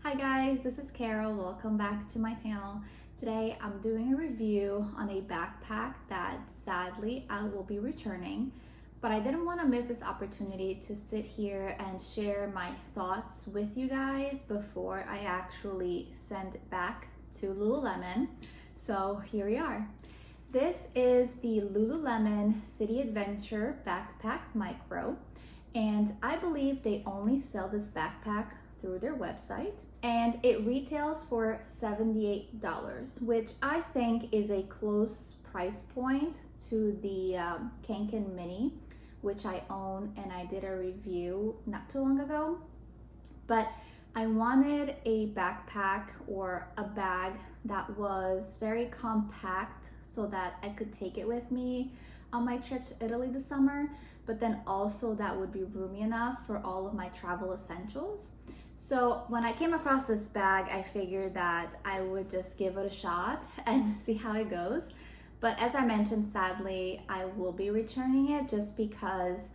Hi guys, this is Carol. Welcome back to my channel. Today I'm doing a review on a backpack that sadly I will be returning, but I didn't want to miss this opportunity to sit here and share my thoughts with you guys before I actually send it back to Lululemon. So here we are. This is the Lululemon City Adventurer Backpack Micro, and I believe they only sell this backpack through their website, and it retails for $78, which I think is a close price point to the Kanken Mini, which I own and I did a review not too long ago. But I wanted a backpack or a bag that was very compact so that I could take it with me on my trip to Italy this summer, but then also that would be roomy enough for all of my travel essentials. So when I came across this bag, I figured that I would just give it a shot and see how it goes. But as I mentioned, sadly, I will be returning it just because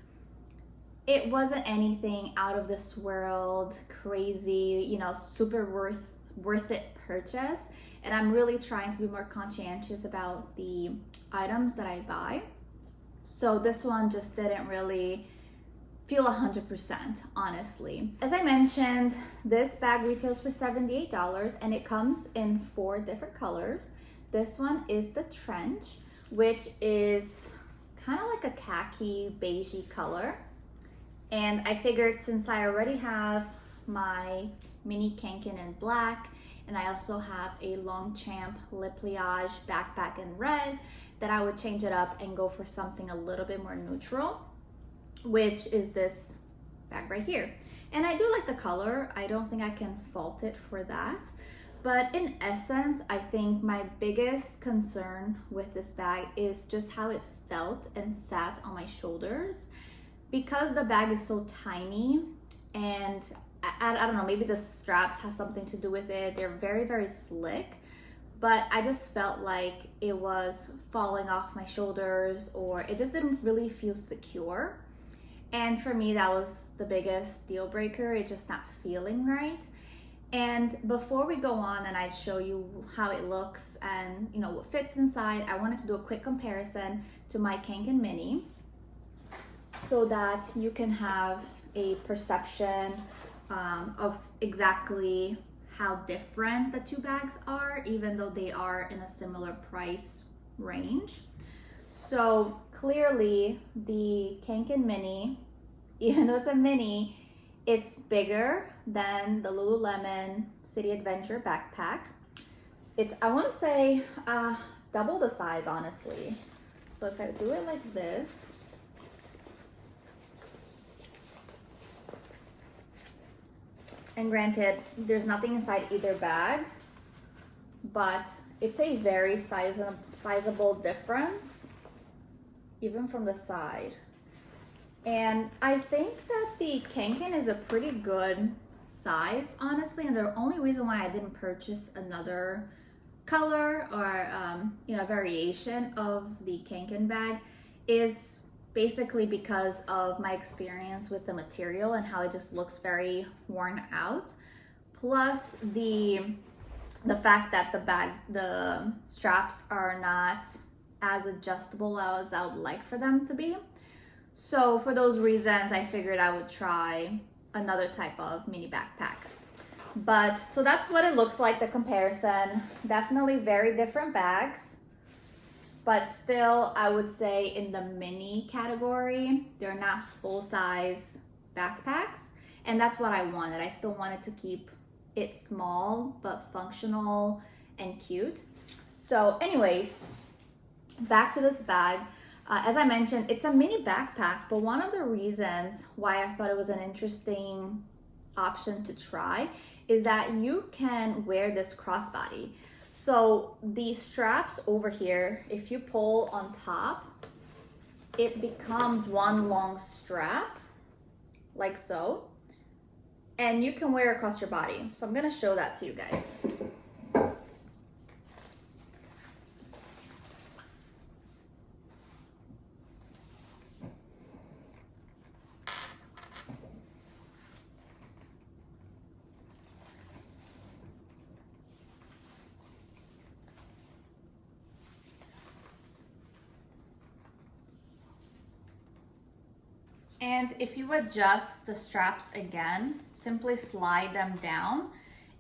it wasn't anything out of this world, crazy, super worth it purchase. And I'm really trying to be more conscientious about the items that I buy. So this one just didn't really feel 100%, honestly. As I mentioned, this bag retails for $78 and it comes in 4 different colors. This one is the trench, which is kind of like a khaki beigey color. And I figured since I already have my mini Kanken in black, and I also have a Longchamp Le Pliage backpack in red, that I would change it up and go for something a little bit more neutral, which is this bag right here. And I do like the color. I don't think I can fault it for that. But in essence, I think my biggest concern with this bag is just how it felt and sat on my shoulders. Because the bag is so tiny, and I don't know, maybe the straps have something to do with it. They're very, very slick. But I just felt like it was falling off my shoulders, or it just didn't really feel secure. And for me, that was the biggest deal breaker. It just not feeling right. And before we go on and I show you how it looks and what fits inside, I wanted to do a quick comparison to my Kanken Mini so that you can have a perception of exactly how different the 2 bags are, even though they are in a similar price range. So clearly the Kanken Mini, even though it's a mini, it's bigger than the Lululemon City Adventure backpack. It's, I want to say, double the size, honestly. So if I do it like this, and granted, there's nothing inside either bag, but it's a very sizable difference, even from the side. And I think that the Kanken is a pretty good size, honestly, and the only reason why I didn't purchase another color or a variation of the Kanken bag is basically because of my experience with the material and how it just looks very worn out. Plus the fact that the straps are not as adjustable as I would like for them to be. So for those reasons, I figured I would try another type of mini backpack. But so that's what it looks like, the comparison. Definitely very different bags, but still I would say in the mini category, they're not full-size backpacks. And that's what I wanted. I still wanted to keep it small, but functional and cute. So anyways, back to this bag. As I mentioned, it's a mini backpack, but one of the reasons why I thought it was an interesting option to try is that you can wear this crossbody. So the straps over here, if you pull on top, it becomes one long strap, like so, and you can wear it across your body. So I'm gonna show that to you guys. And if you adjust the straps again, simply slide them down.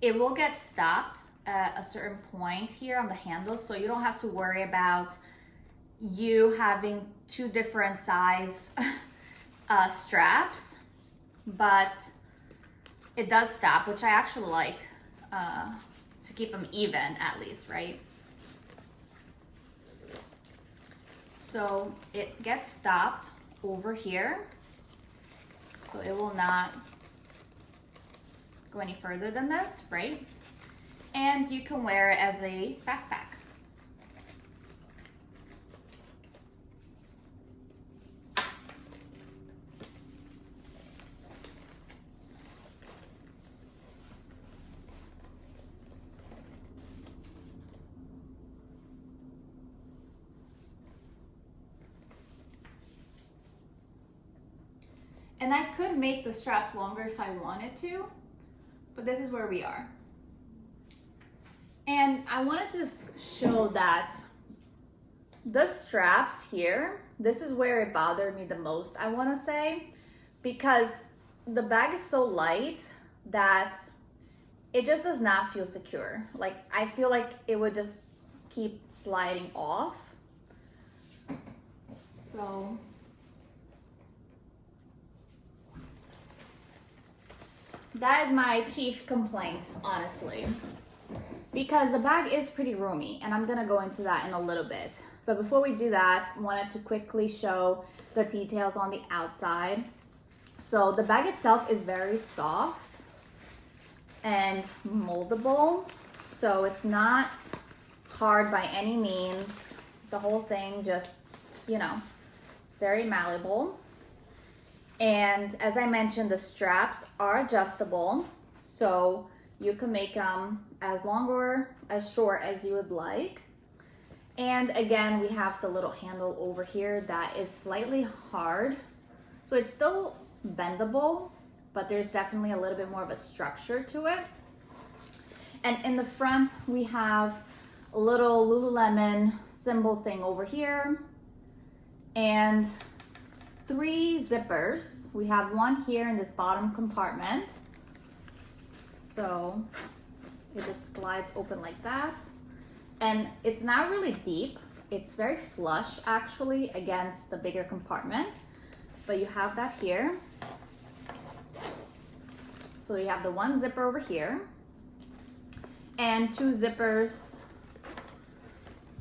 It will get stopped at a certain point here on the handle, so you don't have to worry about you having two different size straps, but it does stop, which I actually like to keep them even at least, right? So it gets stopped over here, so it will not go any further than this, right? And you can wear it as a backpack. And I could make the straps longer if I wanted to, but this is where we are. And I wanted to just show that the straps here, this is where it bothered me the most, I want to say, because the bag is so light that it just does not feel secure. Like, I feel like it would just keep sliding off. So that is my chief complaint, honestly, because the bag is pretty roomy, and I'm gonna go into that in a little bit. But before we do that, I wanted to quickly show the details on the outside. So the bag itself is very soft and moldable, so it's not hard by any means. The whole thing just, you know, very malleable. And as I mentioned, the straps are adjustable, so you can make them as long or as short as you would like. And again, we have the little handle over here that is slightly hard, so it's still bendable, but there's definitely a little bit more of a structure to it. And in the front, we have a little Lululemon symbol thing over here, and 3 zippers. We have one here in this bottom compartment. So it just slides open like that. And it's not really deep. It's very flush actually against the bigger compartment. But you have that here. So you have the 1 zipper over here and 2 zippers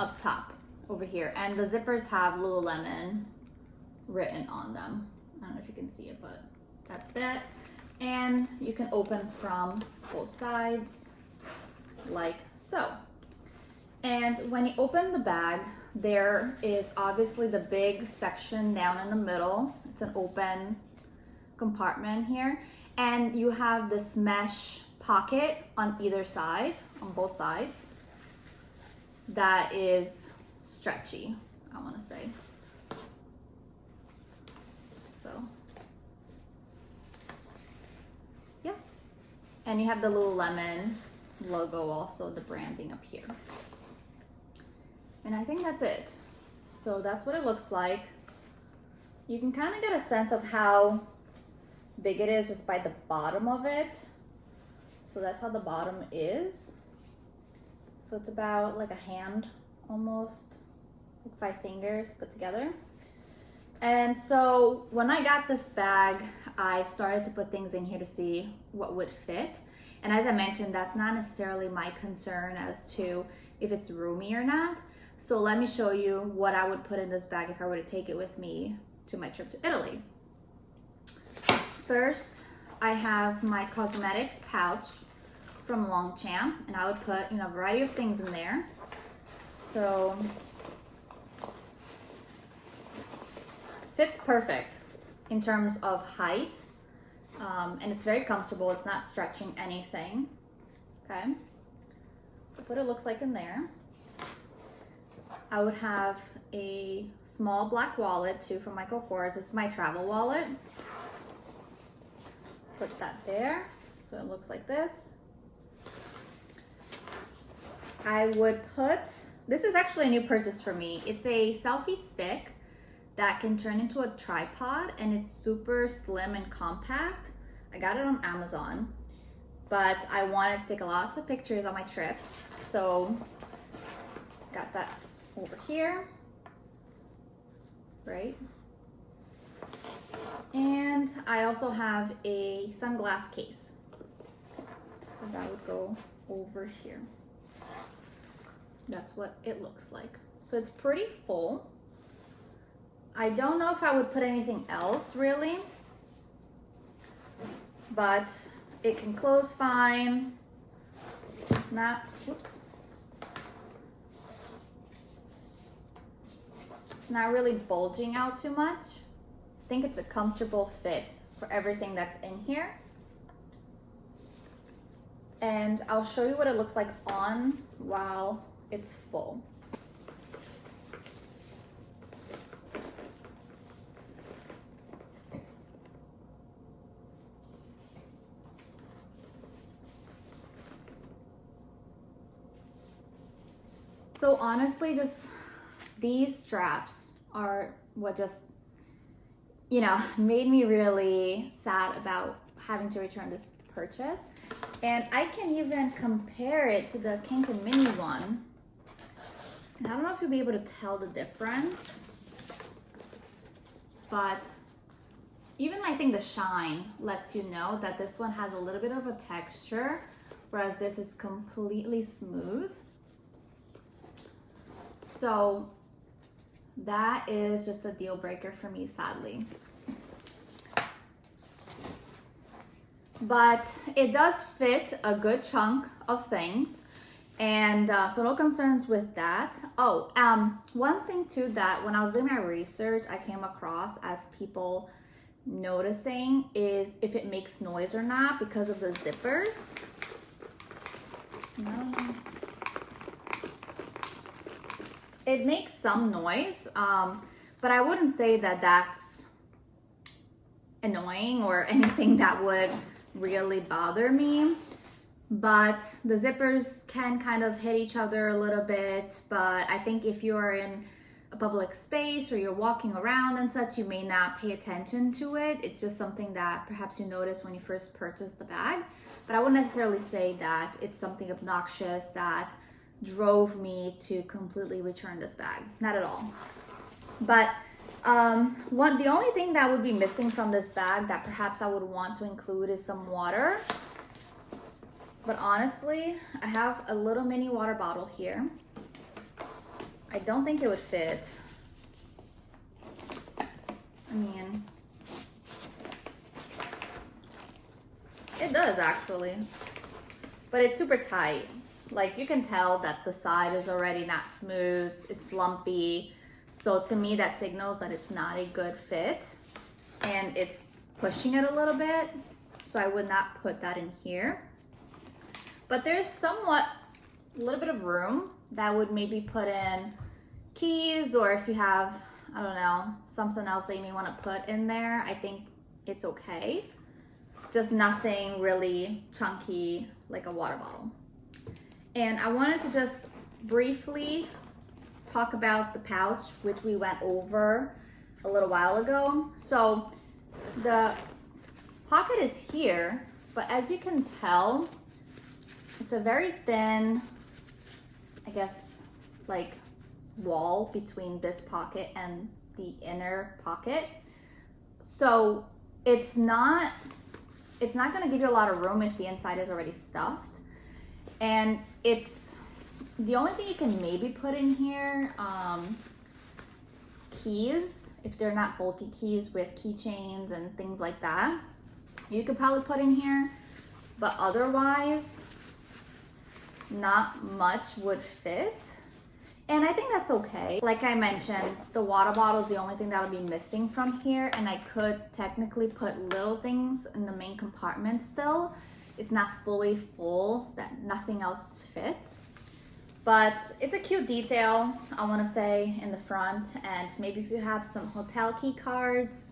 up top over here. And the zippers have Lululemon written on them. I don't know if you can see it, but that's it. And you can open from both sides like so. And when you open the bag, there is obviously the big section down in the middle. It's an open compartment here, and you have this mesh pocket on either side, on both sides, that is stretchy, I want to say. So, yeah. And you have the Lululemon logo also, the branding up here. And I think that's it. So that's what it looks like. You can kind of get a sense of how big it is just by the bottom of it. So that's how the bottom is. So it's about like a hand almost, like 5 fingers put together. And so when I got this bag, I started to put things in here to see what would fit. And as I mentioned, that's not necessarily my concern as to if it's roomy or not. So let me show you what I would put in this bag if I were to take it with me to my trip to Italy. First, I have my cosmetics pouch from Longchamp, and I would put, you know, a variety of things in there. So fits perfect in terms of height, and it's very comfortable. It's not stretching anything. Okay, that's what it looks like in there. I would have a small black wallet too from Michael Kors. This is my travel wallet. Put that there, so it looks like this. I would put, this is actually a new purchase for me. It's a selfie stick that can turn into a tripod, and it's super slim and compact. I got it on Amazon, but I wanted to take lots of pictures on my trip, so got that over here, right? And I also have a sunglass case, so that would go over here. That's what it looks like. So it's pretty full. I don't know if I would put anything else really, but it can close fine. It's not, oops. It's not really bulging out too much. I think it's a comfortable fit for everything that's in here. And I'll show you what it looks like on while it's full. So honestly, just these straps are what just, you know, made me really sad about having to return this purchase. And I can even compare it to the Kanken mini one. And I don't know if you'll be able to tell the difference, but even I think the shine lets you know that this one has a little bit of a texture, whereas this is completely smooth. So that is just a deal breaker for me, sadly. But it does fit a good chunk of things, and so no concerns with that. Oh, one thing too that when I was doing my research I came across as people noticing is if it makes noise or not because of the zippers. No. It makes some noise, but I wouldn't say that that's annoying or anything that would really bother me. But the zippers can kind of hit each other a little bit, but I think if you're in a public space or you're walking around and such, you may not pay attention to it. It's just something that perhaps you notice when you first purchase the bag, but I wouldn't necessarily say that it's something obnoxious that drove me to completely return this bag. Not at all. But the only thing that would be missing from this bag that perhaps I would want to include is some water. But honestly, I have a little mini water bottle here. I don't think it would fit. I mean, it does actually, but it's super tight. Like you can tell that the side is already not smooth, it's lumpy. So to me that signals that it's not a good fit and it's pushing it a little bit. So I would not put that in here. But there's somewhat a little bit of room that would maybe put in keys, or if you have, I don't know, something else that you may want to put in there, I think it's okay. Just nothing really chunky like a water bottle. And I wanted to just briefly talk about the pouch, which we went over a little while ago. So the pocket is here, but as you can tell, it's a very thin, I guess, like wall between this pocket and the inner pocket. So it's not gonna give you a lot of room if the inside is already stuffed. And it's the only thing you can maybe put in here, keys, if they're not bulky keys with keychains and things like that, you could probably put in here, but otherwise not much would fit. And I think that's okay. Like I mentioned, the water bottle is the only thing that'll be missing from here, and I could technically put little things in the main compartment still. It's not fully full, that nothing else fits. But it's a cute detail, I wanna say, in the front. And maybe if you have some hotel key cards,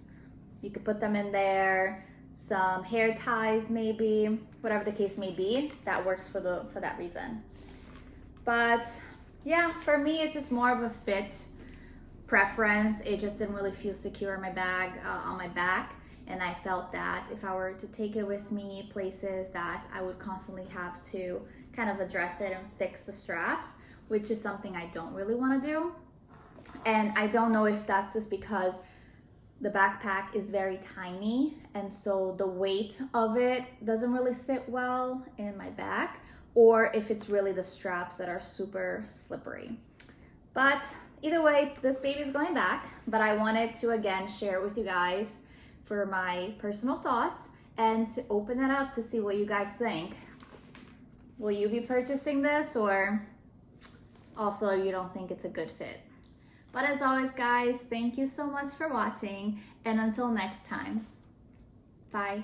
you could put them in there. Some hair ties maybe, whatever the case may be, that works for that reason. But yeah, for me, it's just more of a fit preference. It just didn't really feel secure in my bag, on my back. And I felt that if I were to take it with me places, that I would constantly have to kind of address it and fix the straps, which is something I don't really want to do. And I don't know if that's just because the backpack is very tiny, and so the weight of it doesn't really sit well in my back, or if it's really the straps that are super slippery. But either way, this baby is going back, but I wanted to again share it with you guys for my personal thoughts and to open it up to see what you guys think. Will you be purchasing this, or also you don't think it's a good fit? But as always, guys, thank you so much for watching, and until next time, bye.